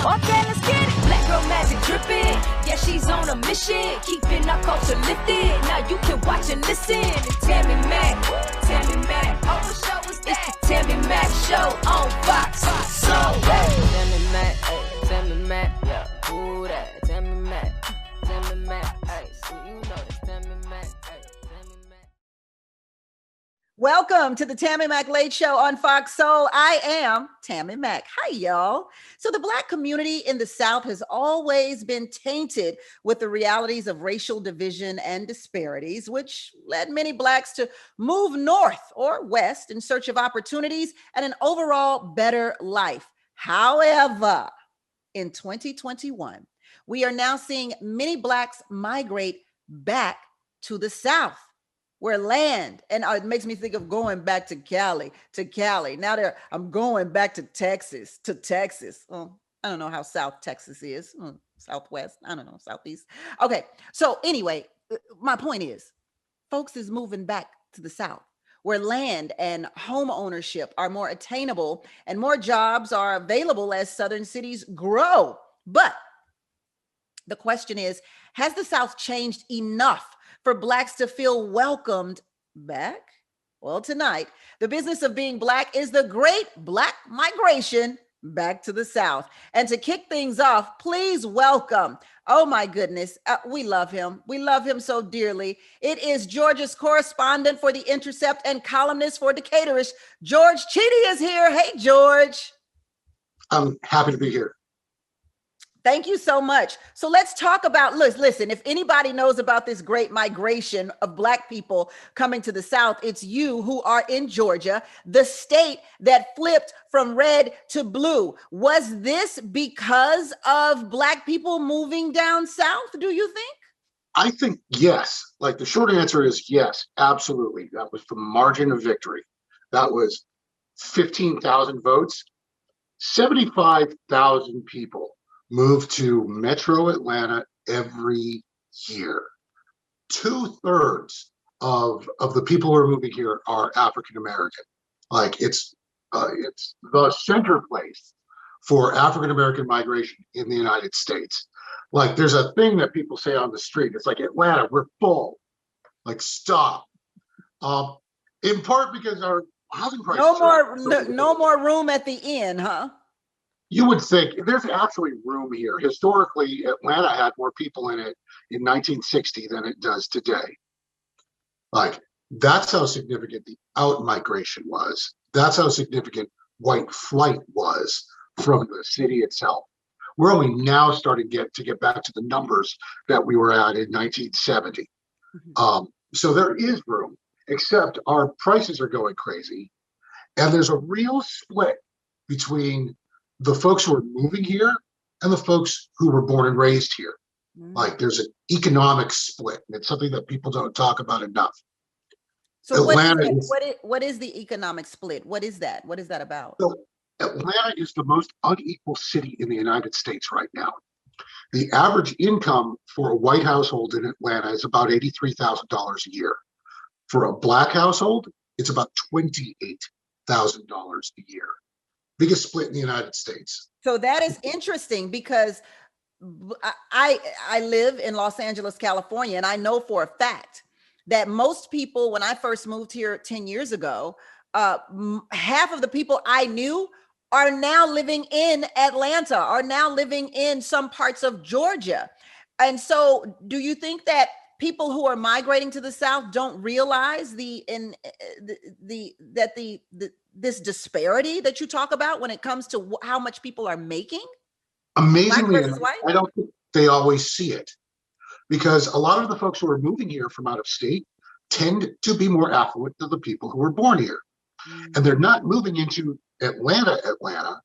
Okay, let's get it. Black girl magic dripping. Yeah, she's on a mission. Keeping our culture lifted. Now you can watch and listen. And Tammi Mac. Oh, what show is that? It's the Tammi Mac Show on Fox Soul. Tammi Mac, ay, Tammi Mac, yeah, who that? Tammi Mac, ay, so you know this Tammi Mac, ay, Tammi Mac. Welcome to the Tammi Mac Late Show on Fox Soul. I am Tammi Mac. Hi, y'all. So the Black community in the South has always been tainted with the realities of racial division and disparities, which led many Blacks to move north or west in search of opportunities and an overall better life. However, in 2021, we are now seeing many Blacks migrate back to the South, where land, and it makes me think of going back to Cali. Now I'm going back to Texas. Oh, I don't know how South Texas is. Southwest, I don't know, Southeast. Okay, so anyway, my point is, folks is moving back to the South, where land and home ownership are more attainable and more jobs are available as Southern cities grow. But the question is, has the South changed enough for Blacks to feel welcomed back? Well, tonight, the business of being Black is the great Black migration back to the South. And to kick things off, please welcome, oh my goodness, we love him. We love him so dearly. It is Georgia's correspondent for The Intercept and columnist for Decatur's, George Chidi is here. Hey, George. I'm happy to be here. Thank you so much. So let's talk about, listen, if anybody knows about this great migration of Black people coming to the South, it's you who are in Georgia, the state that flipped from red to blue. Was this because of Black people moving down South, do you think? I think yes. Like the short answer is yes, absolutely. That was the margin of victory. That was 15,000 votes. 75,000 people move to Metro Atlanta every year. 2/3 of the people who are moving here are African American. Like it's the center place for African American migration in the United States. Like there's a thing that people say on the street. It's like, Atlanta, we're full. Like stop. In part because our housing prices. No more room at the inn, huh? You would think there's actually room here. Historically, Atlanta had more people in it in 1960 than it does today. Like, that's how significant the out-migration was. That's how significant white flight was from the city itself. We're only now starting to get back to the numbers that we were at in 1970. Mm-hmm. So there is room, except our prices are going crazy. And there's a real split between the folks who are moving here and the folks who were born and raised here. Mm. Like there's an economic split, and it's something that people don't talk about enough. So what is the economic split? What is that? What is that about? So Atlanta is the most unequal city in the United States right now. The average income for a white household in Atlanta is about $83,000 a year. For a Black household, it's about $28,000 a year. Biggest split in the United States. So that is interesting because I live in Los Angeles, California, and I know for a fact that most people, when I first moved here 10 years ago, half of the people I knew are now living in Atlanta, are now living in some parts of Georgia. And so do you think that people who are migrating to the South don't realize this disparity that you talk about when it comes to how much people are making? Amazingly, I don't think they always see it, because a lot of the folks who are moving here from out of state tend to be more affluent than the people who were born here. Mm. And they're not moving into Atlanta.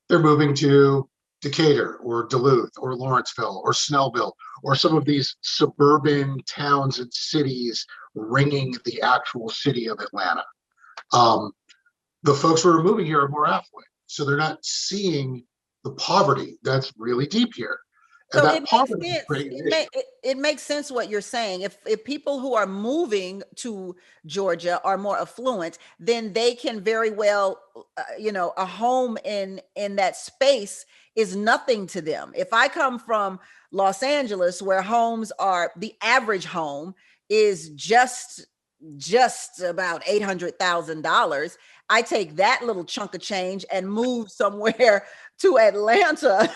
They're moving to Decatur or Duluth or Lawrenceville or Snellville or some of these suburban towns and cities ringing the actual city of Atlanta. The folks who are moving here are more affluent, so they're not seeing the poverty that's really deep here. So it makes sense what you're saying. If people who are moving to Georgia are more affluent, then they can very well, a home in that space is nothing to them. If I come from Los Angeles, where homes are, the average home is just about $800,000, I take that little chunk of change and move somewhere to Atlanta.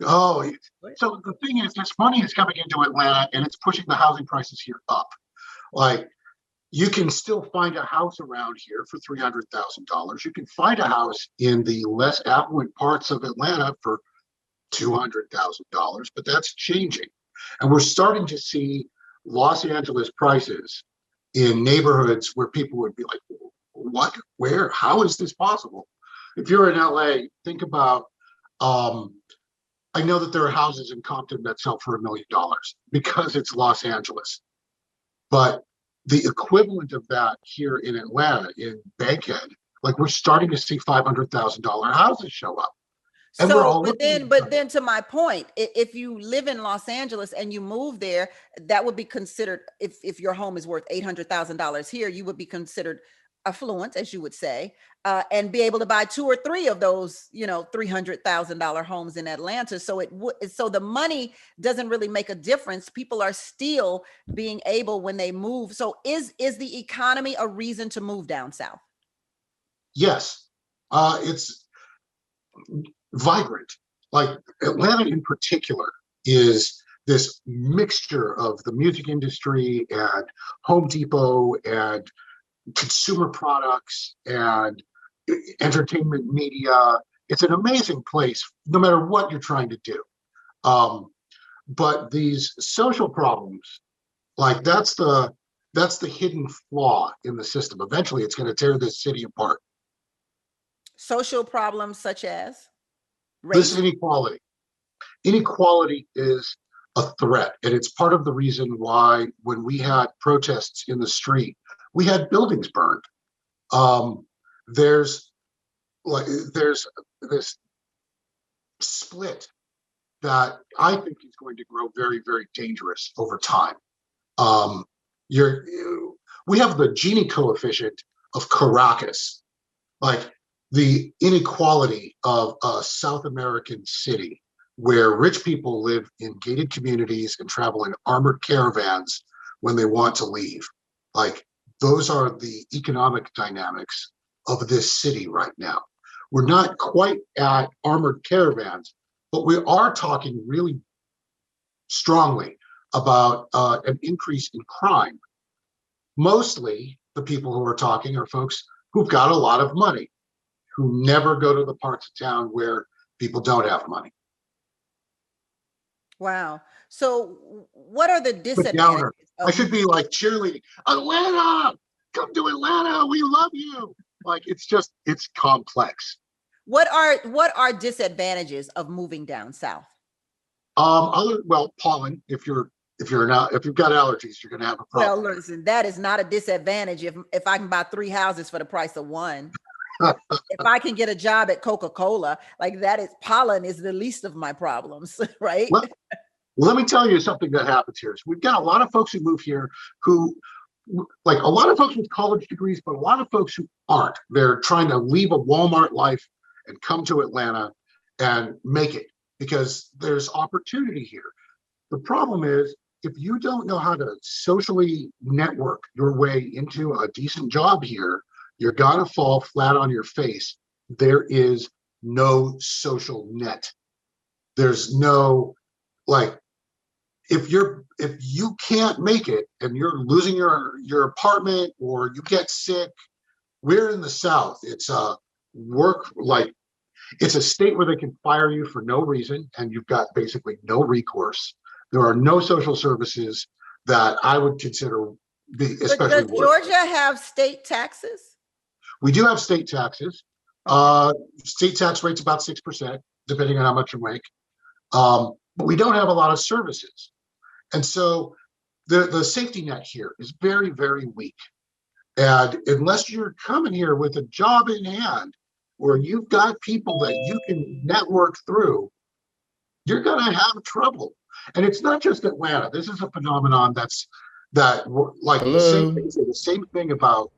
Oh, so the thing is, this money is coming into Atlanta and it's pushing the housing prices here up. Like, you can still find a house around here for $300,000. You can find a house in the less affluent parts of Atlanta for $200,000, but that's changing. And we're starting to see Los Angeles prices in neighborhoods where people would be like, what, where, how is this possible? If you're in LA, think about, I know that there are houses in Compton that sell for $1 million because it's Los Angeles. But the equivalent of that here in Atlanta, in Bankhead, like, we're starting to see $500,000 houses show up. And we're all but then to my point, if you live in Los Angeles and you move there, that would be considered, if your home is worth $800,000 here, you would be considered affluent, as you would say, and be able to buy 2 or 3 of those, $300,000 homes in Atlanta. So so the money doesn't really make a difference. People are still being able, when they move. So is the economy a reason to move down south? Yes, it's vibrant. Like, Atlanta in particular is this mixture of the music industry and Home Depot and consumer products and entertainment media. It's an amazing place, no matter what you're trying to do. But these social problems, like, that's the hidden flaw in the system. Eventually, it's going to tear this city apart. Social problems such as race? This inequality. Inequality is a threat, and it's part of the reason why, when we had protests in the street, we had buildings burned. There's this split that I think is going to grow very, very dangerous over time. We have the Gini coefficient of Caracas, like the inequality of a South American city where rich people live in gated communities and travel in armored caravans when they want to leave. Like, those are the economic dynamics of this city right now. We're not quite at armored caravans, but we are talking really strongly about an increase in crime. Mostly the people who are talking are folks who've got a lot of money, who never go to the parts of town where people don't have money. Wow. So what are the disadvantages? I should be like cheerleading. Atlanta, come to Atlanta. We love you. Like, it's complex. What are disadvantages of moving down south? Pollen. If you've got allergies, you're going to have a problem. Well, listen, that is not a disadvantage if I can buy 3 houses for the price of 1. If I can get a job at Coca-Cola, like, that is, pollen is the least of my problems, right? Well, let me tell you something that happens here. So we've got a lot of folks who move here who, like, a lot of folks with college degrees, but a lot of folks who aren't. They're trying to leave a Walmart life and come to Atlanta and make it because there's opportunity here. The problem is, if you don't know how to socially network your way into a decent job here, you're gonna fall flat on your face. There is no social net. There's no, like, if you can't make it and you're losing your apartment or you get sick, we're in the South. It's a it's a state where they can fire you for no reason and you've got basically no recourse. There are no social services that I would consider especially. But does Georgia have state taxes? We do have state taxes. State tax rate's about 6%, depending on how much you make. But we don't have a lot of services. And so the safety net here is very, very weak. And unless you're coming here with a job in hand, where you've got people that you can network through, you're going to have trouble. And it's not just Atlanta. This is a phenomenon the same thing about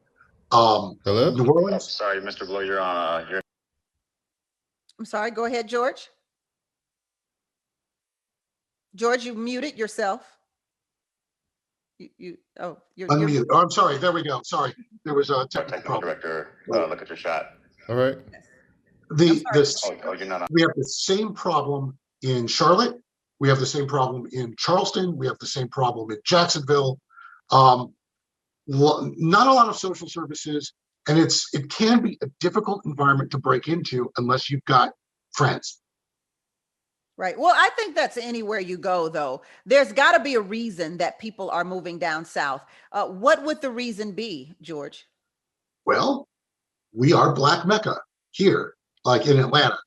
Hello? New Orleans. Sorry, Mr. Blow, you're on. I'm sorry, go ahead, George. George, you muted yourself. You're Unmute. Oh, I'm sorry. There we go. Sorry. There was a technical problem. Director, look at your shot. All right. The You're not on. We have the same problem in Charlotte. We have the same problem in Charleston. We have the same problem in Jacksonville. Not a lot of social services, and it can be a difficult environment to break into unless you've got friends. Right. Well, I think that's anywhere you go, though. There's got to be a reason that people are moving down south. What would the reason be, George? Well, we are Black Mecca here, like in Atlanta.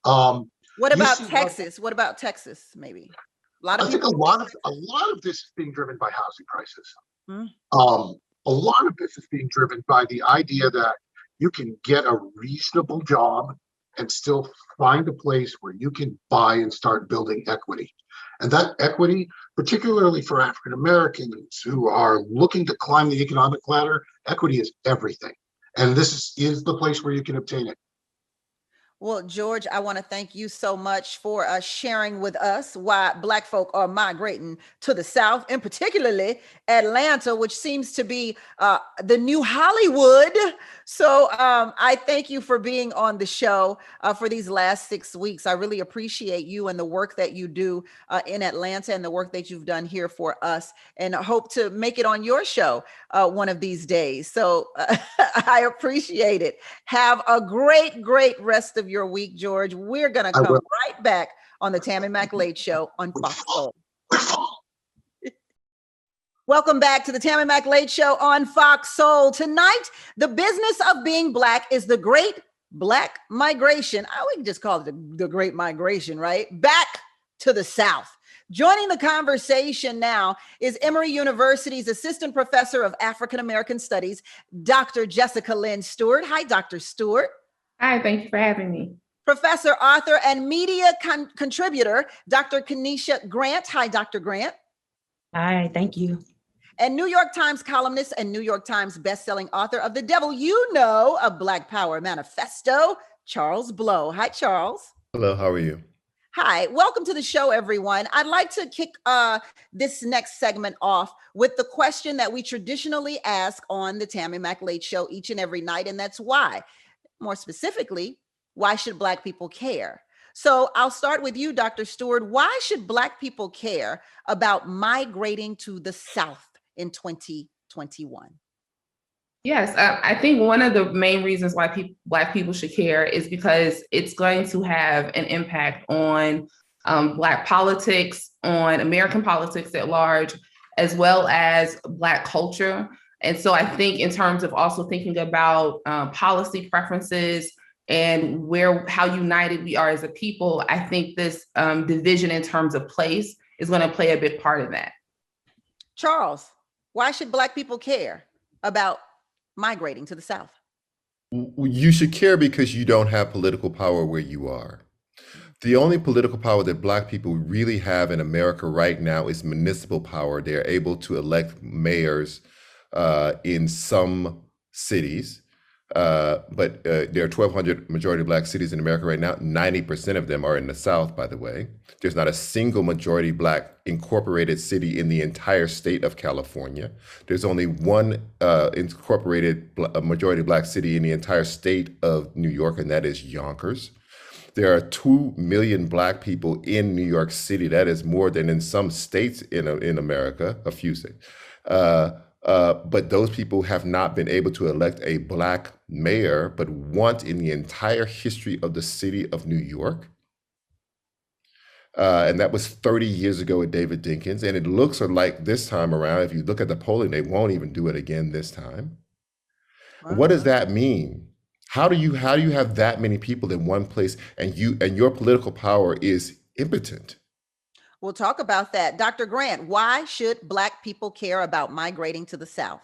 What about Texas? What about Texas? Maybe I think a lot of this is being driven by housing prices. Hmm. A lot of this is being driven by the idea that you can get a reasonable job and still find a place where you can buy and start building equity. And that equity, particularly for African Americans who are looking to climb the economic ladder, equity is everything. And this is the place where you can obtain it. Well, George, I want to thank you so much for sharing with us why Black folk are migrating to the South, and particularly Atlanta, which seems to be the new Hollywood. So I thank you for being on the show for these last 6 weeks. I really appreciate you and the work that you do in Atlanta and the work that you've done here for us, and I hope to make it on your show one of these days. So I appreciate it. Have a great, great rest of your week, George. We're going to come right back on the Tammi Mack Late Show on Fox Soul. Welcome back to the Tammi Mack Late Show on Fox Soul. Tonight, the business of being Black is the Great Black Migration. We can just call it the Great Migration, right? Back to the South. Joining the conversation now is Emory University's Assistant Professor of African American Studies, Dr. Jessica Lynn Stewart. Hi, Dr. Stewart. Hi, thank you for having me. Professor, author, and media contributor, Dr. Kenesha Grant. Hi, Dr. Grant. Hi, thank you. And New York Times columnist and New York Times bestselling author of The Devil You Know, a Black Power Manifesto, Charles Blow. Hi, Charles. Hello, how are you? Hi, welcome to the show, everyone. I'd like to kick this next segment off with the question that we traditionally ask on the Tammi Mack Late Show each and every night, and that's why. More specifically, why should Black people care? So I'll start with you, Dr. Stewart. Why should Black people care about migrating to the South in 2021? Yes, I think one of the main reasons why Black people should care is because it's going to have an impact on Black politics, on American politics at large, as well as Black culture. And so I think in terms of also thinking about policy preferences and how united we are as a people, I think this division in terms of place is going to play a big part of that. Charles, why should Black people care about migrating to the South? You should care because you don't have political power where you are. The only political power that Black people really have in America right now is municipal power. They're able to elect mayors in some cities, but there are 1,200 majority Black cities in America right now. 90% of them are in the South, by the way. There's not a single majority Black incorporated city in the entire state of California. There's only one incorporated majority Black city in the entire state of New York, and that is Yonkers. There are 2 million Black people in New York City. That is more than in some states in America, a few states. But those people have not been able to elect a Black mayor, but once in the entire history of the city of New York. And that was 30 years ago with David Dinkins. And it looks like this time around, if you look at the polling, they won't even do it again this time. Wow. What does that mean? How do you have that many people in one place and your political power is impotent? We'll talk about that. Dr. Grant, why should Black people care about migrating to the South?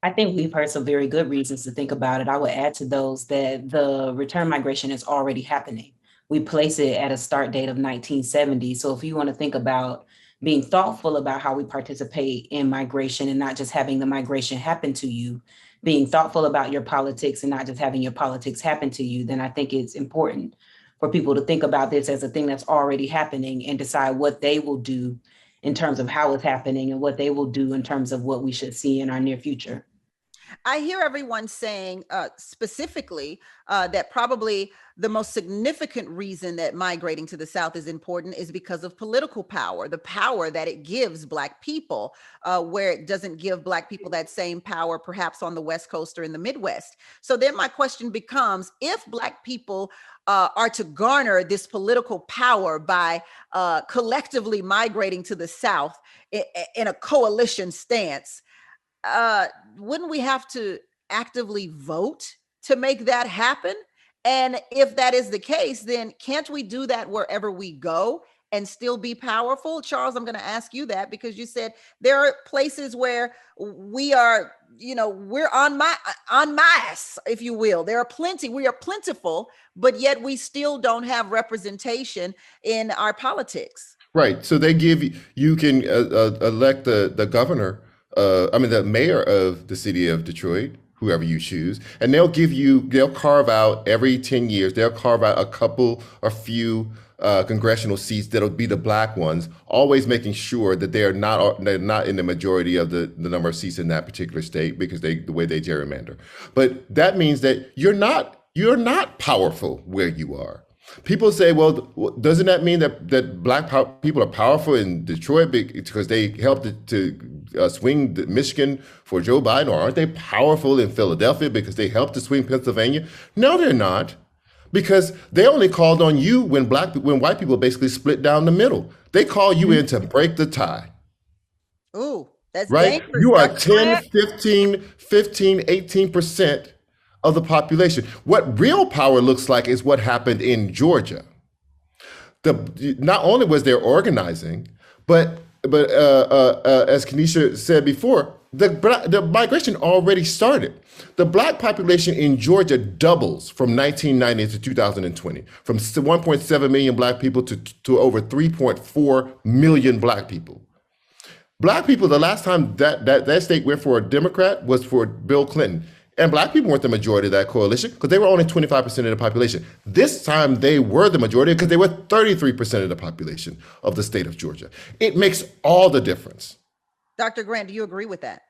I think we've heard some very good reasons to think about it. I would add to those that the return migration is already happening. We place it at a start date of 1970. So if you want to think about being thoughtful about how we participate in migration and not just having the migration happen to you, being thoughtful about your politics and not just having your politics happen to you, then I think it's important for people to think about this as a thing that's already happening and decide what they will do in terms of how it's happening and what they will do in terms of what we should see in our near future. I hear everyone saying specifically that probably the most significant reason that migrating to the South is important is because of political power, the power that it gives Black people, where it doesn't give Black people that same power, perhaps on the West Coast or in the Midwest. So then my question becomes, if Black people are to garner this political power by collectively migrating to the South in a coalition stance, wouldn't we have to actively vote to make that happen? And if that is the case, then can't we do that wherever we go and still be powerful? Charles, I'm going to ask you that because you said there are places where we are, we're en masse, if you will. There are plenty, we are plentiful, but yet we still don't have representation in our politics. Right. So they give you can elect the governor. The mayor of the city of Detroit, whoever you choose, and they'll carve out every 10 years, they'll carve out a few congressional seats that'll be the Black ones, always making sure that they're not in the majority of the number of seats in that particular state because the way they gerrymander. But that means that you're not powerful where you are. People say, well, doesn't that mean that Black people are powerful in Detroit because they helped to swing Michigan for Joe Biden? Or aren't they powerful in Philadelphia because they helped to swing Pennsylvania? No, they're not, because they only called on you when white people basically split down the middle. They call you in to break the tie. Ooh, that's right. dangerous. You are 10, 15, 18% of the population. What real power looks like is what happened in Georgia. Not only was there organizing, but as Kenesha said before, the migration already started. The Black population in Georgia doubles from 1990 to 2020, from 1.7 million Black people to over 3.4 million Black people. Black people, the last time that state went for a Democrat was for Bill Clinton. And Black people weren't the majority of that coalition because they were only 25% of the population. This time they were the majority because they were 33% of the population of the state of Georgia. It makes all the difference. Dr. Grant, do you agree with that?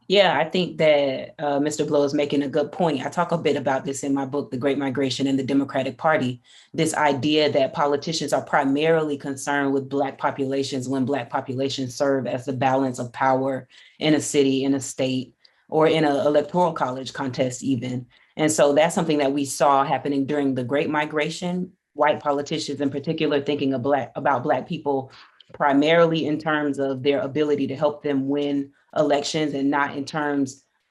Yeah, I think that Mr. Blow is making a good point. I talk a bit about this in my book, The Great Migration and the Democratic Party, this idea that politicians are primarily concerned with Black populations when Black populations serve as the balance of power in a city, in a state, or in an electoral college contest even. And so that's something that we saw happening during the Great Migration, white politicians in particular thinking about Black people primarily in terms of their ability to help them win elections and not in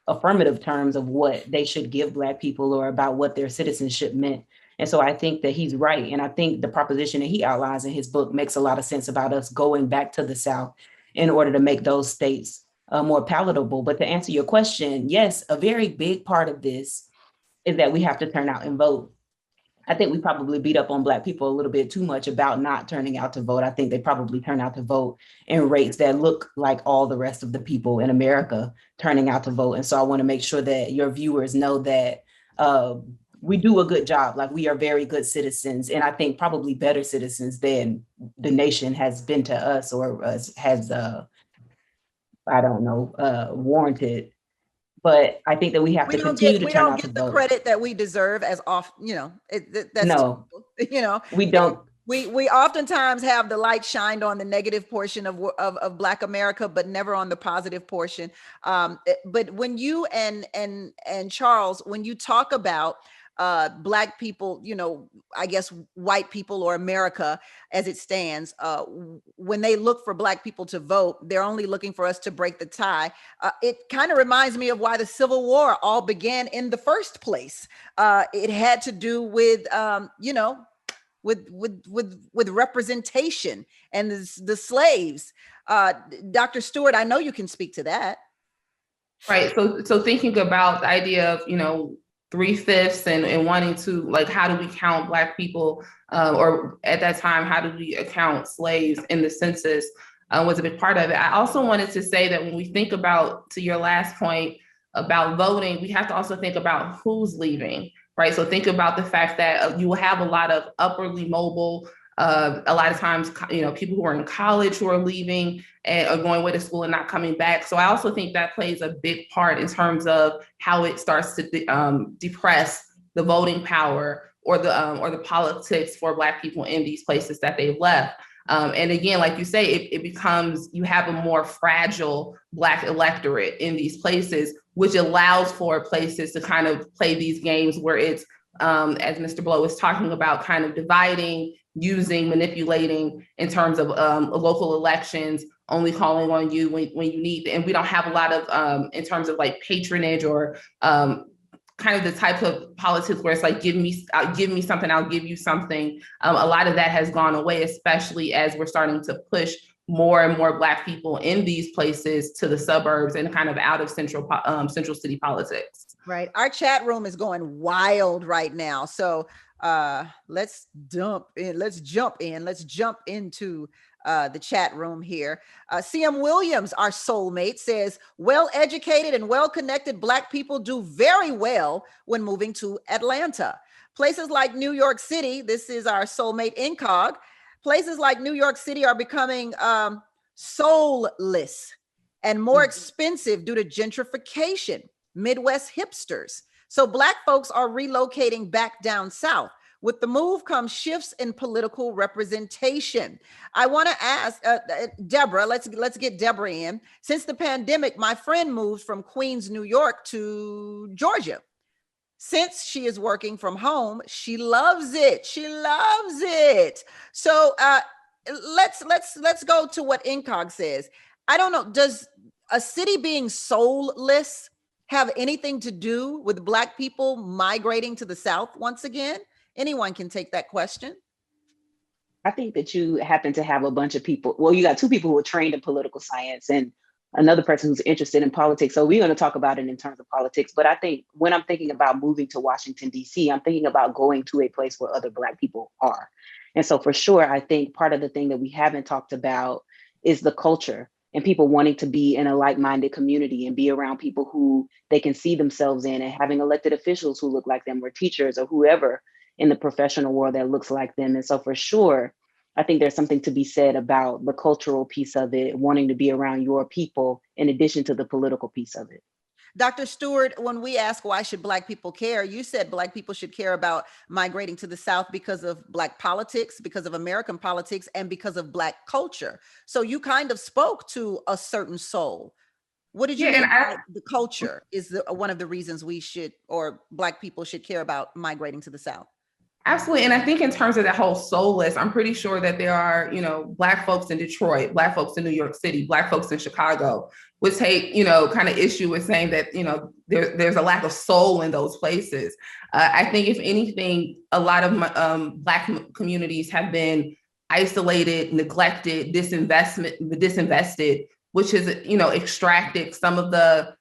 affirmative terms of what they should give Black people or about what their citizenship meant. And so I think that he's right. And I think the proposition that he outlines in his book makes a lot of sense about us going back to the South in order to make those states more palatable. But to answer your question, yes, a very big part of this is that we have to turn out and vote. I think we probably beat up on Black people a little bit too much about not turning out to vote. I think they probably turn out to vote in rates that look like all the rest of the people in America turning out to vote. And so I want to make sure that your viewers know that we do a good job. Like, we are very good citizens, and I think probably better citizens than the nation has been to us or has warranted. But I think that we have to continue to turn out to vote. We don't get the credit that we deserve as often, that's no, we don't. We oftentimes have the light shined on the negative portion of Black America, but never on the positive portion. But when you and Charles, when you talk about Black people, I guess white people or America as it stands, when they look for Black people to vote, they're only looking for us to break the tie. It kind of reminds me of why the Civil War all began in the first place. It had to do with, with representation and the slaves. Dr. Stewart, I know you can speak to that. Right. So thinking about the idea of, 3/5 and wanting to, like, how do we count Black people, or at that time, how do we account slaves in the census was a big part of it. I also wanted to say that when we think about, to your last point, about voting, we have to also think about who's leaving, right? So think about the fact that you will have a lot of upwardly mobile, a lot of times, people who are in college who are leaving and are going away to school and not coming back. So I also think that plays a big part in terms of how it starts to depress the voting power or the politics for Black people in these places that they've left. And again, like you say, it becomes, you have a more fragile Black electorate in these places, which allows for places to kind of play these games where it's, as Mr. Blow was talking about, kind of dividing, using, manipulating in terms of local elections, only calling on you when you need, and we don't have a lot of, in terms of like patronage or kind of the type of politics where it's like, give me something, I'll give you something. A lot of that has gone away, especially as we're starting to push more and more Black people in these places to the suburbs and kind of out of central city politics. Right. Our chat room is going wild right now. So let's jump into the chat room here. CM Williams, our soulmate, says, well-educated and well-connected Black people do very well when moving to Atlanta. Places like New York City, this is our soulmate Incog, places like New York City are becoming soulless and more expensive due to gentrification, Midwest hipsters. So Black folks are relocating back down south. With the move comes shifts in political representation. I want to ask Deborah, let's get Deborah in. Since the pandemic, my friend moved from Queens, New York to Georgia. Since she is working from home, she loves it. She loves it. So let's go to what Incog says. I don't know, does a city being soulless have anything to do with Black people migrating to the South once again? Anyone can take that question. I think that you happen to have a bunch of people. Well, you got two people who are trained in political science and another person who's interested in politics. So we're going to talk about it in terms of politics. But I think when I'm thinking about moving to Washington, D.C., I'm thinking about going to a place where other Black people are. And so for sure, I think part of the thing that we haven't talked about is the culture and people wanting to be in a like-minded community and be around people who they can see themselves in, and having elected officials who look like them, or teachers or whoever in the professional world that looks like them. And so for sure, I think there's something to be said about the cultural piece of it, wanting to be around your people in addition to the political piece of it. Dr. Stewart, when we ask why should Black people care, you said Black people should care about migrating to the South because of Black politics, because of American politics, and because of Black culture. So you kind of spoke to a certain soul. What did you mean by the culture is one of the reasons we should, or Black people should care about migrating to the South? Absolutely. And I think in terms of that whole soulless, I'm pretty sure that there are, Black folks in Detroit, Black folks in New York City, Black folks in Chicago would take, kind of issue with saying that, there's a lack of soul in those places. I think if anything, a lot of Black communities have been isolated, neglected, disinvested, which has, extracted some of the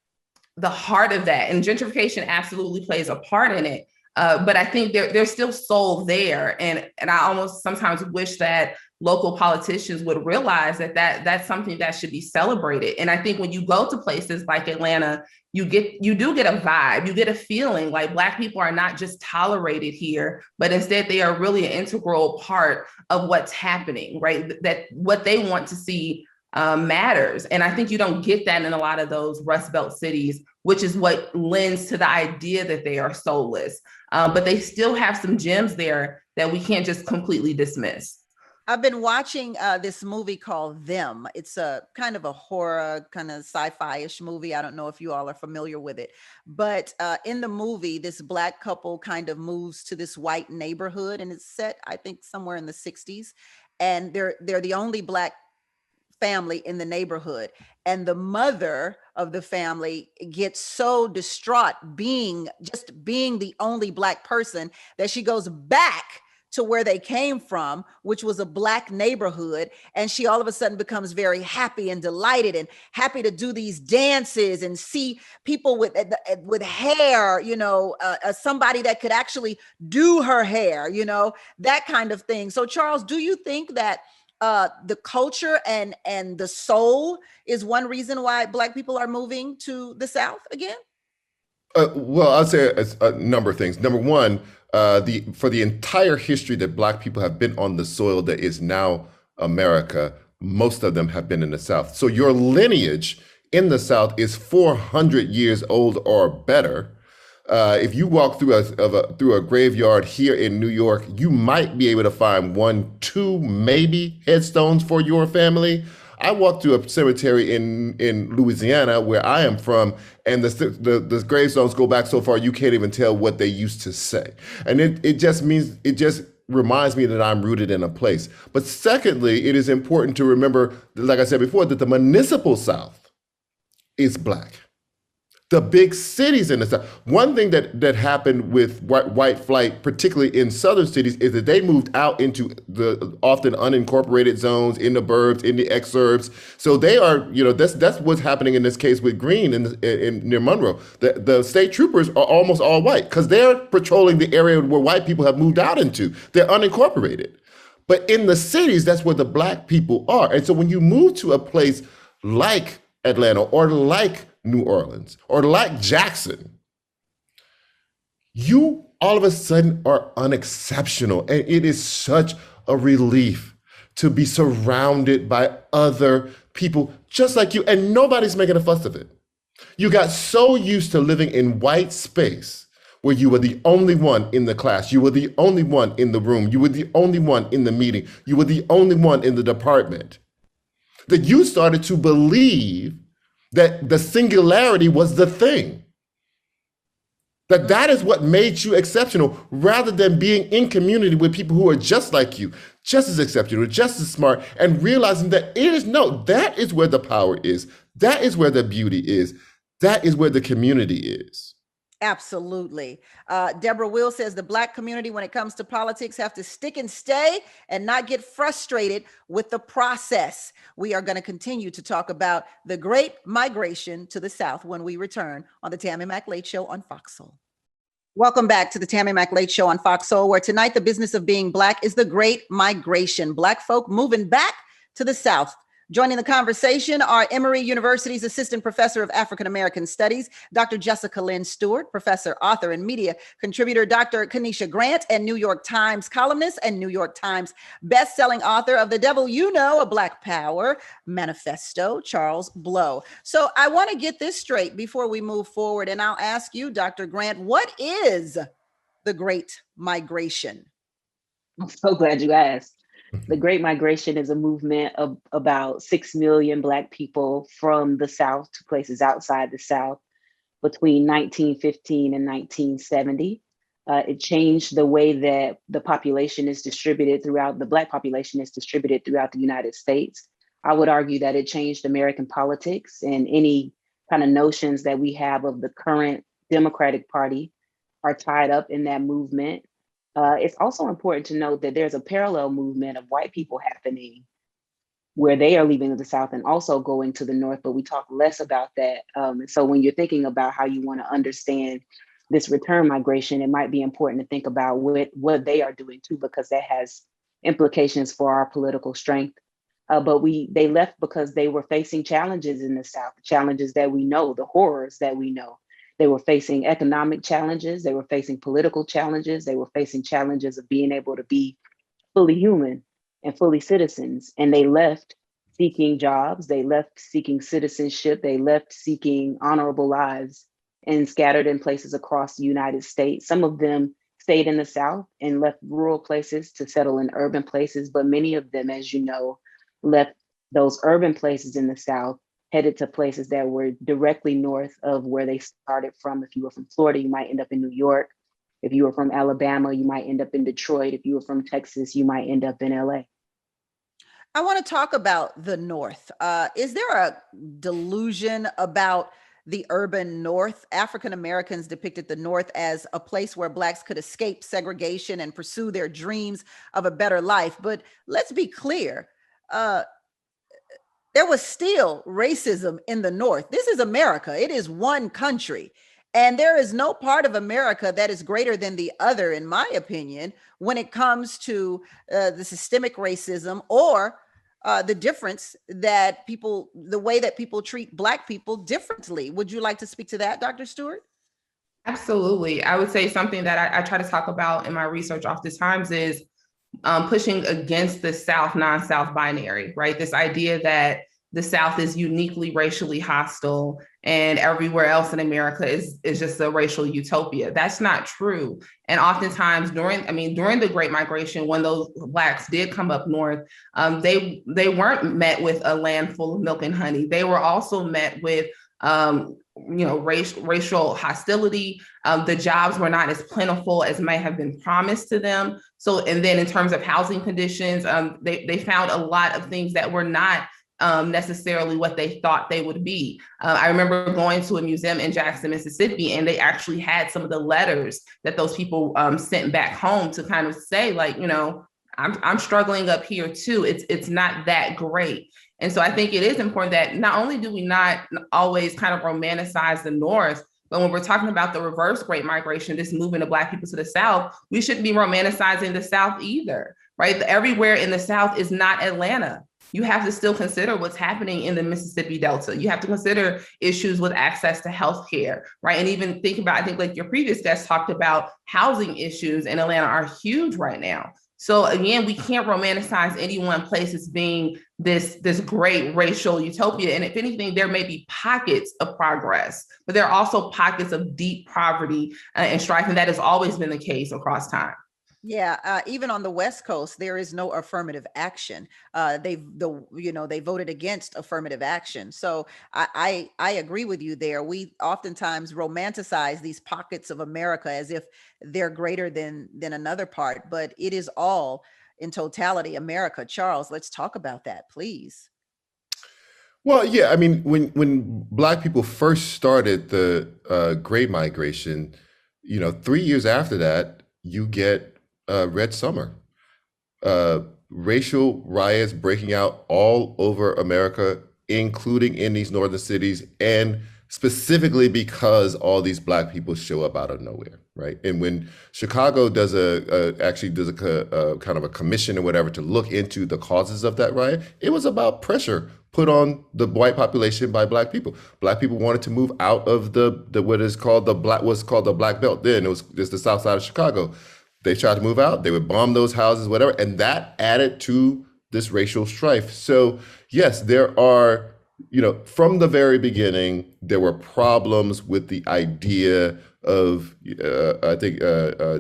heart of that. And gentrification absolutely plays a part in it. But I think there's still soul there. And I almost sometimes wish that local politicians would realize that that's something that should be celebrated. And I think when you go to places like Atlanta, you do get a vibe, you get a feeling like Black people are not just tolerated here, but instead they are really an integral part of what's happening, right? That what they want to see matters. And I think you don't get that in a lot of those Rust Belt cities, which is what lends to the idea that they are soulless. But they still have some gems there that we can't just completely dismiss. I've been watching this movie called Them. It's a kind of a horror, kind of sci-fi-ish movie. I don't know if you all are familiar with it, but in the movie, this Black couple kind of moves to this white neighborhood, and it's set, I think, somewhere in the 60s. And they're the only Black family in the neighborhood, and the mother of the family gets so distraught being the only Black person that she goes back to where they came from, which was a Black neighborhood, and she all of a sudden becomes very happy and delighted and happy to do these dances and see people with hair, somebody that could actually do her hair, that kind of thing. So Charles, do you think that the culture and the soul is one reason why Black people are moving to the South again? Well, I'll say a number of things. Number one, for the entire history that Black people have been on the soil that is now America, most of them have been in the South. So your lineage in the South is 400 years old or better. If you walk through a graveyard here in New York, you might be able to find one, two, maybe headstones for your family. I walked through a cemetery in Louisiana, where I am from, and the gravestones go back so far you can't even tell what they used to say. And it just reminds me that I'm rooted in a place. But secondly, it is important to remember, like I said before, that the municipal South is Black. The big cities in the South. One thing that happened with white flight, particularly in southern cities, is that they moved out into the often unincorporated zones, in the burbs, in the exurbs. So they are, that's what's happening in this case with Green in near Monroe. The state troopers are almost all white because they're patrolling the area where white people have moved out into. They're unincorporated. But in the cities, that's where the Black people are. And so when you move to a place like Atlanta or like New Orleans or like Jackson, you all of a sudden are unexceptional. And it is such a relief to be surrounded by other people just like you, and nobody's making a fuss of it. You got so used to living in white space where you were the only one in the class, you were the only one in the room, you were the only one in the meeting, you were the only one in the department, that you started to believe that the singularity was the thing. That is what made you exceptional, rather than being in community with people who are just like you, just as exceptional, just as smart, and realizing that that is where the power is. That is where the beauty is. That is where the community is. Absolutely. Deborah Will says the Black community, when it comes to politics, have to stick and stay and not get frustrated with the process. We are going to continue to talk about the Great Migration to the South when we return on the Tammi Mack Late Show on Fox Soul. Welcome back to the Tammi Mack Late Show on Fox Soul, where tonight the business of being Black is the Great Migration. Black folk moving back to the South. Joining the conversation are Emory University's Assistant Professor of African American Studies, Dr. Jessica Lynn Stewart, Professor, Author, and Media Contributor, Dr. Kanisha Grant, and New York Times columnist and New York Times best-selling author of The Devil You Know, A Black Power Manifesto, Charles Blow. So I want to get this straight before we move forward, and I'll ask you, Dr. Grant, what is the Great Migration? I'm so glad you asked. The Great Migration is a movement of about 6 million Black people from the South to places outside the South between 1915 and 1970. It changed the way that the population is distributed throughout, the Black population is distributed throughout the United States. I would argue that it changed American politics, and any kind of notions that we have of the current Democratic Party are tied up in that movement. It's also important to note that there's a parallel movement of white people happening where they are leaving the South and also going to the North, but we talk less about that. And so when you're thinking about how you want to understand this return migration, it might be important to think about what they are doing too, because that has implications for our political strength. But they left because they were facing challenges in the South, challenges that we know, the horrors that we know. They were facing economic challenges. They were facing political challenges. They were facing challenges of being able to be fully human and fully citizens. And they left seeking jobs. They left seeking citizenship. They left seeking honorable lives, and scattered in places across the United States. Some of them stayed in the South and left rural places to settle in urban places. But many of them, as you know, left those urban places in the South, headed to places that were directly north of where they started from. If you were from Florida, you might end up in New York. If you were from Alabama, you might end up in Detroit. If you were from Texas, you might end up in LA. I want to talk about the North. Is there a delusion about the urban North? African Americans depicted the North as a place where Blacks could escape segregation and pursue their dreams of a better life. But let's be clear, there was still racism in the North. This is America. It is one country. And there is no part of America that is greater than the other, in my opinion, when it comes to the systemic racism or the difference that the way that people treat Black people differently. Would you like to speak to that, Dr. Stewart? Absolutely. I would say something that I try to talk about in my research oftentimes is pushing against the South, non-South binary, right? This idea that the South is uniquely racially hostile and everywhere else in America is just a racial utopia. That's not true. And oftentimes during the Great Migration, when those Blacks did come up north, they weren't met with a land full of milk and honey. They were also met with racial hostility. The jobs were not as plentiful as may have been promised to them. So, and then in terms of housing conditions, they found a lot of things that were not necessarily what they thought they would be. I remember going to a museum in Jackson, Mississippi, and they actually had some of the letters that those people sent back home to kind of say, like, I'm struggling up here too. It's not that great. And so I think it is important that not only do we not always kind of romanticize the North, but when we're talking about the reverse Great Migration, this movement of Black people to the South, we shouldn't be romanticizing the South either, right? Everywhere in the South is not Atlanta. You have to still consider what's happening in the Mississippi Delta. You have to consider issues with access to healthcare, right? And even think about, I think like your previous guest talked about, housing issues in Atlanta are huge right now. So again, we can't romanticize any one place as being this great racial utopia. And if anything, there may be pockets of progress, but there are also pockets of deep poverty and strife, and that has always been the case across time. Yeah, even on the West Coast, there is no affirmative action. They voted against affirmative action. So I agree with you there. We oftentimes romanticize these pockets of America as if they're greater than another part, but it is all in totality America. Charles, let's talk about that, please. Well, yeah, I mean, when Black people first started the Great Migration, 3 years after that, you get Red Summer, racial riots breaking out all over America, including in these northern cities, and specifically because all these Black people show up out of nowhere, right? And when Chicago does a kind of a commission or whatever to look into the causes of that riot, it was about pressure put on the white population by Black people. Black people wanted to move out of the what's called the Black Belt. Then it was just the south side of Chicago. They tried to move out, they would bomb those houses, whatever, and that added to this racial strife. So yes, there are, from the very beginning, there were problems with the idea of, I think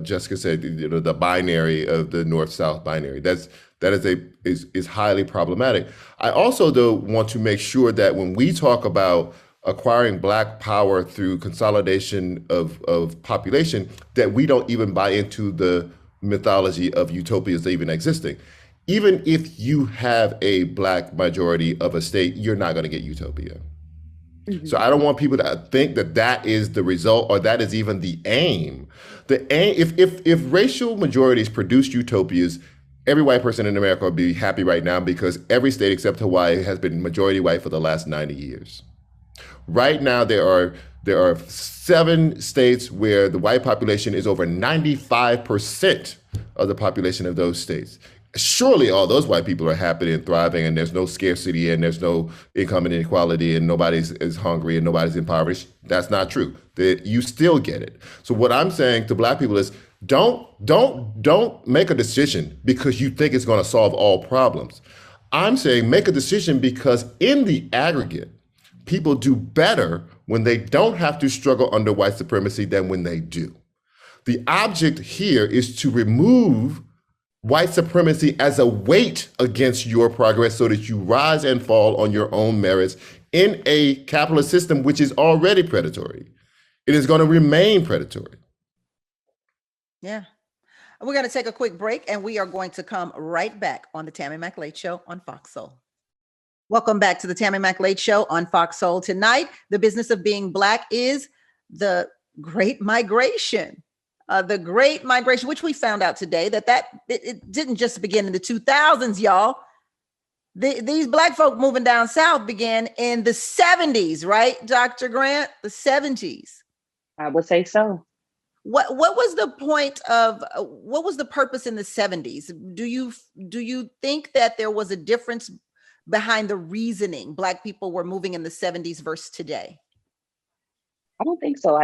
Jessica said, the binary of the North-South binary. That is highly problematic. I also, though, want to make sure that when we talk about acquiring Black power through consolidation of population, that we don't even buy into the mythology of utopias even existing. Even if you have a Black majority of a state, you're not going to get utopia. Mm-hmm. So I don't want people to think that is the result or that is even the aim. The aim, if racial majorities produce utopias, every white person in America would be happy right now because every state except Hawaii has been majority white for the last 90 years. Right now, there are 7 states where the white population is over 95% of the population of those states. Surely all those white people are happy and thriving, and there's no scarcity, and there's no income inequality, and nobody's is hungry, and nobody's impoverished. That's not true. You still get it. So what I'm saying to Black people is, don't make a decision because you think it's going to solve all problems. I'm saying make a decision because in the aggregate, people do better when they don't have to struggle under white supremacy than when they do. The object here is to remove white supremacy as a weight against your progress so that you rise and fall on your own merits in a capitalist system which is already predatory. It is going to remain predatory. Yeah. We're going to take a quick break and we are going to come right back on the Tammi Mac Late Show on Fox Soul. Welcome back to the Tammi Mac Late Show on Fox Soul. Tonight, the business of being Black is the Great Migration. The Great Migration, which we found out today that it didn't just begin in the 2000s, y'all. These Black folk moving down south began in the 70s, right, Dr. Grant? The 70s. I would say so. What was the point of what was the purpose in the 70s? Do you think that there was a difference behind the reasoning Black people were moving in the 70s versus today? I don't think so.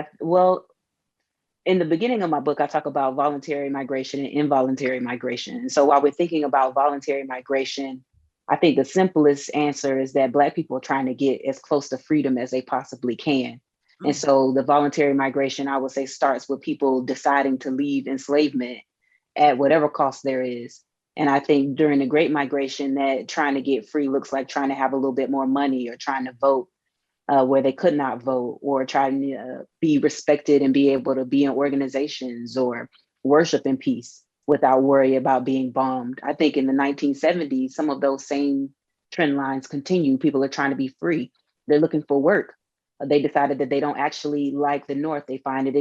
in the beginning of my book, I talk about voluntary migration and involuntary migration. And so while we're thinking about voluntary migration, I think the simplest answer is that Black people are trying to get as close to freedom as they possibly can. And so the voluntary migration, I would say, starts with people deciding to leave enslavement at whatever cost there is. And I think during the Great Migration, that trying to get free looks like trying to have a little bit more money or trying to vote where they could not vote, or trying to be respected and be able to be in organizations or worship in peace without worry about being bombed. I think in the 1970s, some of those same trend lines continue. People are trying to be free. They're looking for work. They decided that they don't actually like the North. They find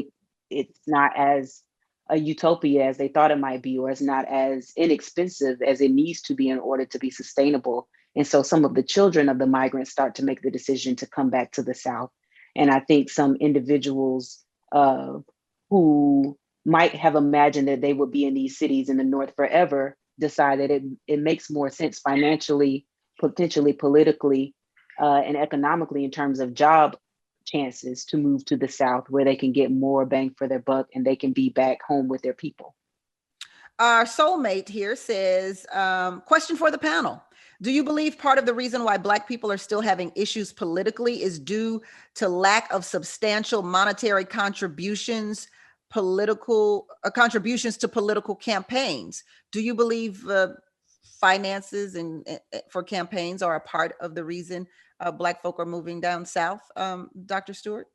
it's not as a utopia as they thought it might be, or it's not as inexpensive as it needs to be in order to be sustainable. And so some of the children of the migrants start to make the decision to come back to the South. And I think some individuals who might have imagined that they would be in these cities in the North forever decide that it makes more sense financially, potentially politically, and economically in terms of job chances to move to the South, where they can get more bang for their buck and they can be back home with their people. Our soulmate here says, question for the panel. Do you believe part of the reason why Black people are still having issues politically is due to lack of substantial monetary contributions to political campaigns? Do you believe finances for campaigns are a part of the reason Black folk are moving down South, Dr. Stewart?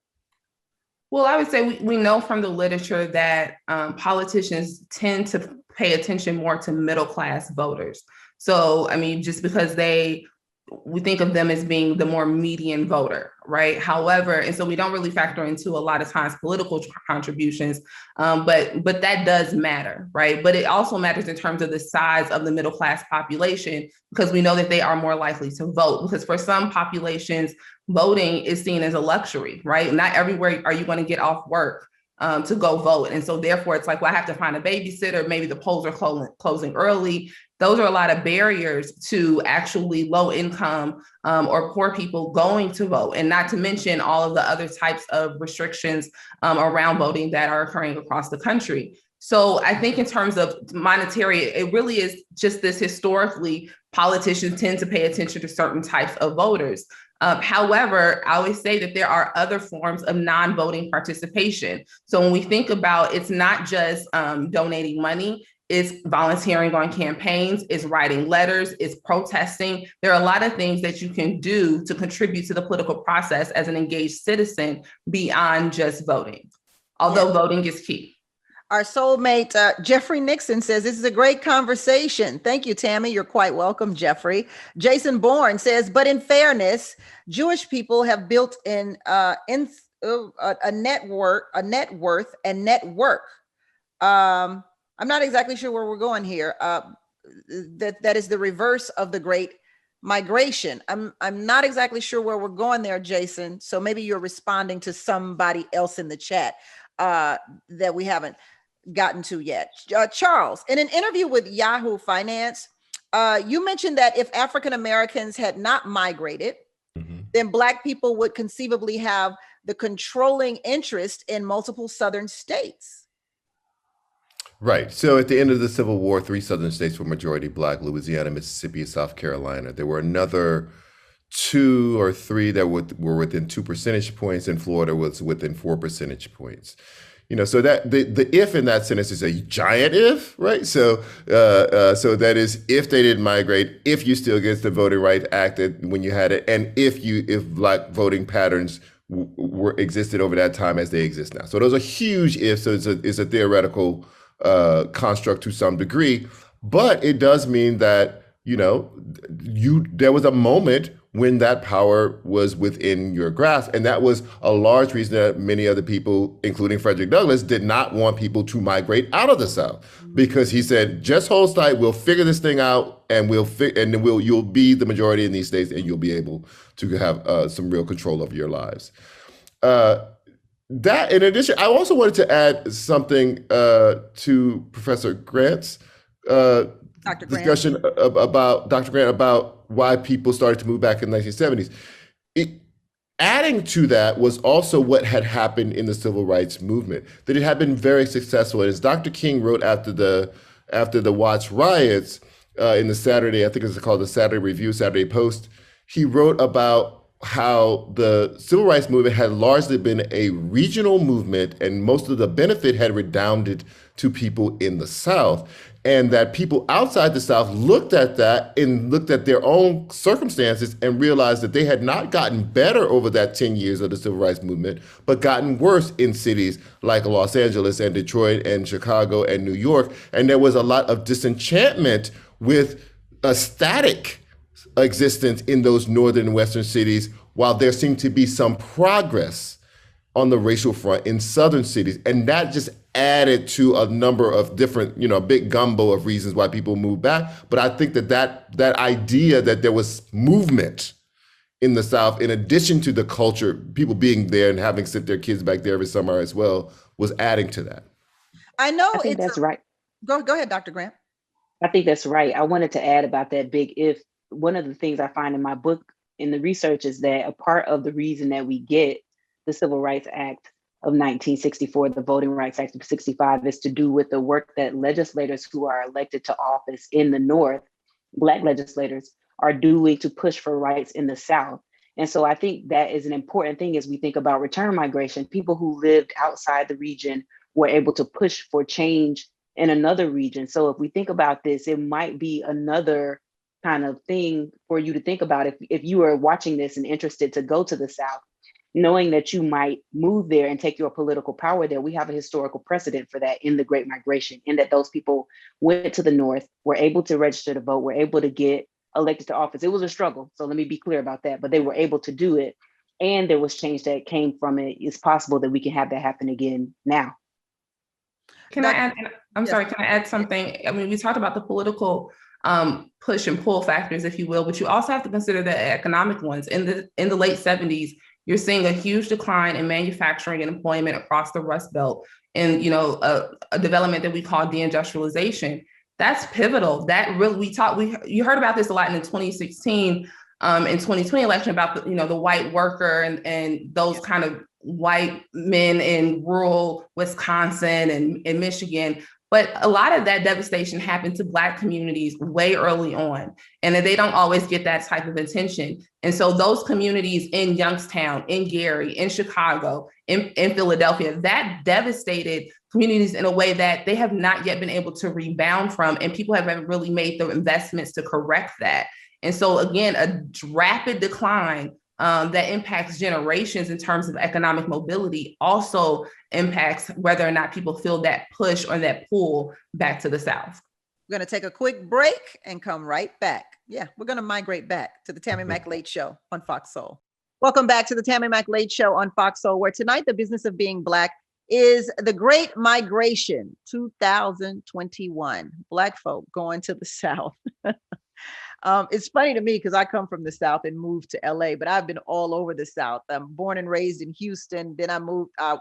Well, I would say we know from the literature that politicians tend to pay attention more to middle class voters. So, I mean, just because we think of them as being the more median voter, right? However, and so we don't really factor into a lot of times political contributions, but that does matter, right? But it also matters in terms of the size of the middle class population, because we know that they are more likely to vote. Because for some populations, voting is seen as a luxury, right? Not everywhere are you going to get off work to go vote. And so therefore it's like, well, I have to find a babysitter, maybe the polls are closing early. Those are a lot of barriers to actually low income or poor people going to vote. And not to mention all of the other types of restrictions around voting that are occurring across the country. So I think in terms of monetary, it really is just this historically, politicians tend to pay attention to certain types of voters. However, I always say that there are other forms of non-voting participation. So when we think about, it's not just donating money, it's volunteering on campaigns, it's writing letters, it's protesting. There are a lot of things that you can do to contribute to the political process as an engaged citizen beyond just voting, although voting is key. Our soulmate, Jeffrey Nixon, says, this is a great conversation. Thank you, Tammy. You're quite welcome, Jeffrey. Jason Bourne says, but in fairness, Jewish people have built in a net worth and network. I'm not exactly sure where we're going here. That is the reverse of the Great Migration. I'm not exactly sure where we're going there, Jason. So maybe you're responding to somebody else in the chat that we haven't gotten to yet. Charles, in an interview with Yahoo Finance, you mentioned that if African Americans had not migrated, then Black people would conceivably have the controlling interest in multiple Southern states. Right. So at the end of the Civil War, 3 Southern states were majority Black: Louisiana, Mississippi, and South Carolina. There were another 2 or 3 that were within 2 percentage points, and Florida was within 4 percentage points. You know, so that the if in that sentence is a giant if, right? So so that is if they didn't migrate, if you still get the Voting Rights Act when you had it, and if Black voting patterns existed over that time as they exist now. So those are huge ifs. So it's a theoretical construct to some degree, but it does mean that, you know, there was a moment when that power was within your grasp. And that was a large reason that many other people, including Frederick Douglass, did not want people to migrate out of the South, because he said, just hold tight, we'll figure this thing out, and you'll be the majority in these states, and you'll be able to have some real control over your lives. That, in addition, I also wanted to add something to Professor Grant's discussion about Dr. Grant about why people started to move back in the 1970s. adding to that was also what had happened in the civil rights movement, that it had been very successful. And as Dr. King wrote after the Watts riots in the Saturday, I think it's called the Saturday Review, Saturday Post, he wrote about how the civil rights movement had largely been a regional movement and most of the benefit had redounded to people in the South. And that people outside the South looked at that and looked at their own circumstances and realized that they had not gotten better over that 10 years of the civil rights movement, but gotten worse in cities like Los Angeles and Detroit and Chicago and New York. And there was a lot of disenchantment with a static existence in those northern and western cities, while there seemed to be some progress on the racial front in southern cities. And that just added to a number of different, a big gumbo of reasons why people moved back. But I think that idea that there was movement in the South, in addition to the culture, people being there and having sent their kids back there every summer as well, was adding to that. I know I think that's right. Go ahead, Dr. Grant. I think that's right. I wanted to add about that big if. One of the things I find in my book in the research is that a part of the reason that we get the Civil Rights Act of 1964, the Voting Rights Act of 65, is to do with the work that legislators who are elected to office in the North, Black legislators, are doing to push for rights in the South. And so I think that is an important thing as we think about return migration. People who lived outside the region were able to push for change in another region. So if we think about this, it might be another kind of thing for you to think about if you are watching this and interested to go to the South, knowing that you might move there and take your political power there. We have a historical precedent for that in the Great Migration, in that those people went to the North, were able to register to vote, were able to get elected to office. It was a struggle, so let me be clear about that, but they were able to do it, and there was change that came from it. It's possible that we can have that happen again now. Can I add? I'm sorry. Can I add something? I mean, we talked about the political push and pull factors, if you will, but you also have to consider the economic ones. In the late 70s, you're seeing a huge decline in manufacturing and employment across the Rust Belt, and a development that we call deindustrialization. That's pivotal. That really you heard about this a lot in the 2016 and 2020 election about the white worker and those kind of white men in rural Wisconsin and Michigan. But a lot of that devastation happened to Black communities way early on, and they don't always get that type of attention. And so those communities in Youngstown, in Gary, in Chicago, in Philadelphia, that devastated communities in a way that they have not yet been able to rebound from, and people haven't really made the investments to correct that. And so again, a rapid decline that impacts generations in terms of economic mobility also impacts whether or not people feel that push or that pull back to the South. We're going to take a quick break and come right back. Yeah, we're going to migrate back to the Tammi Mack Late Show on Fox Soul. Welcome back to the Tammi Mack Late Show on Fox Soul, where tonight the business of being Black is the Great Migration 2021. Black folk going to the South. It's funny to me because I come from the South and moved to LA, but I've been all over the South. I'm born and raised in Houston. Then I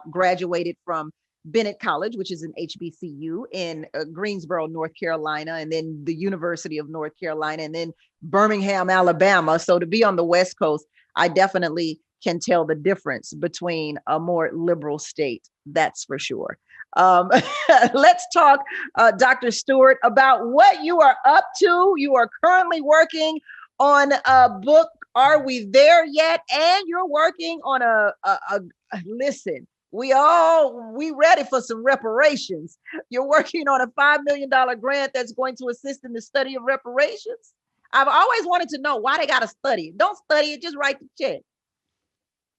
graduated from Bennett College, which is an HBCU in Greensboro, North Carolina, and then the University of North Carolina, and then Birmingham, Alabama. So to be on the West Coast, I definitely can tell the difference between a more liberal state. That's for sure. Let's talk, Dr. Stewart, about what you are up to. You are currently working on a book, Are We There Yet? And you're working on listen, we ready for some reparations. You're working on a $5 million grant that's going to assist in the study of reparations. I've always wanted to know why they got to study it. Don't study it, just write the check.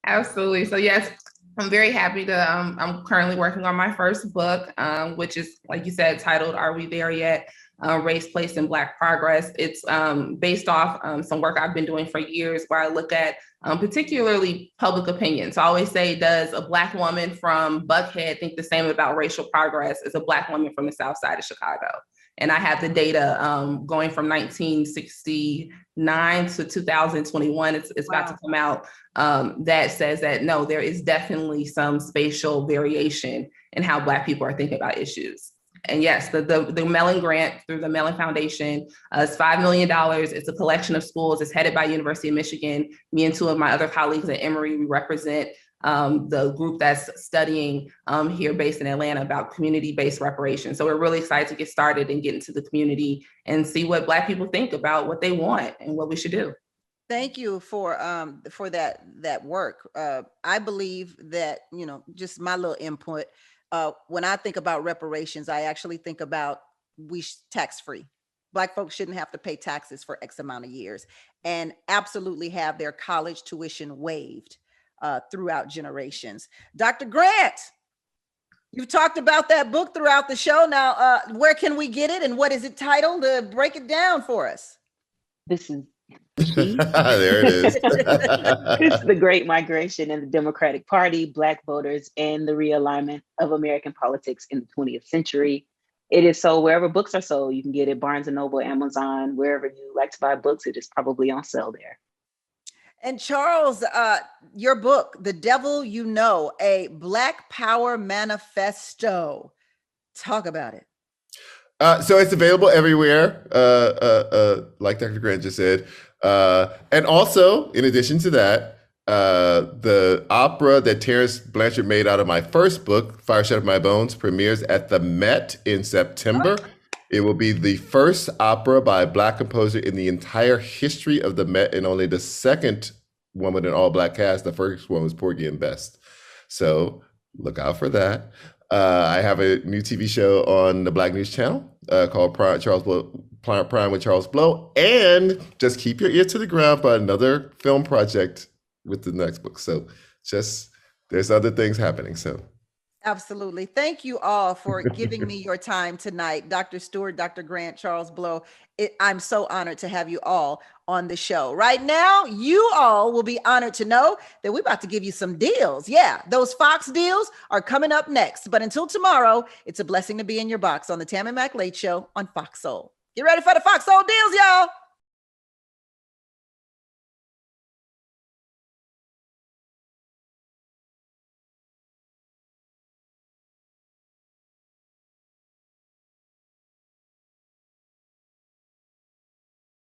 Absolutely. So yes, I'm very happy to, I'm currently working on my first book, which is, like you said, titled, Are We There Yet? Race, Place, and Black Progress. It's based off some work I've been doing for years where I look at particularly public opinion. So I always say, does a Black woman from Buckhead think the same about racial progress as a Black woman from the South Side of Chicago? And I have the data going from 1969 to 2021. It's about to come out that says that, no, there is definitely some spatial variation in how Black people are thinking about issues. And yes, the Mellon grant through the Mellon Foundation is $5 million. It's a collection of schools. It's headed by University of Michigan. Me and two of my other colleagues at Emory, we represent the group that's studying here based in Atlanta about community-based reparations. So we're really excited to get started and get into the community and see what Black people think about what they want and what we should do. Thank you for that work. I believe that, just my little input, when I think about reparations, I actually think about tax-free. Black folks shouldn't have to pay taxes for X amount of years, and absolutely have their college tuition waived throughout generations. Dr. Grant, you've talked about that book throughout the show. Now, where can we get it, and what is it titled? Break it down for us. This is there it is. It's The Great Migration and the Democratic Party, Black Voters, and the Realignment of American Politics in the 20th Century. It is sold wherever books are sold. You can get it Barnes & Noble, Amazon, wherever you like to buy books. It is probably on sale there. And Charles, your book, The Devil You Know, a Black Power Manifesto. Talk about it. So it's available everywhere, like Dr. Grant just said. And also, in addition to that, the opera that Terrence Blanchard made out of my first book, Fire Shut Up My Bones, premieres at the Met in September. It will be the first opera by a Black composer in the entire history of the Met, and only the second one with an all-Black cast. The first one was Porgy and Bess. So look out for that. I have a new TV show on the Black News Channel called Prime with Charles Blow. And just keep your ear to the ground for another film project with the next book. So there's other things happening. So absolutely. Thank you all for giving me your time tonight. Dr. Stewart, Dr. Grant, Charles Blow. I'm so honored to have you all on the show. Right now, you all will be honored to know that we're about to give you some deals. Yeah, those Fox deals are coming up next. But until tomorrow, it's a blessing to be in your box on the Tammi Mack Late Show on Fox Soul. Get ready for the Fox Soul deals, y'all.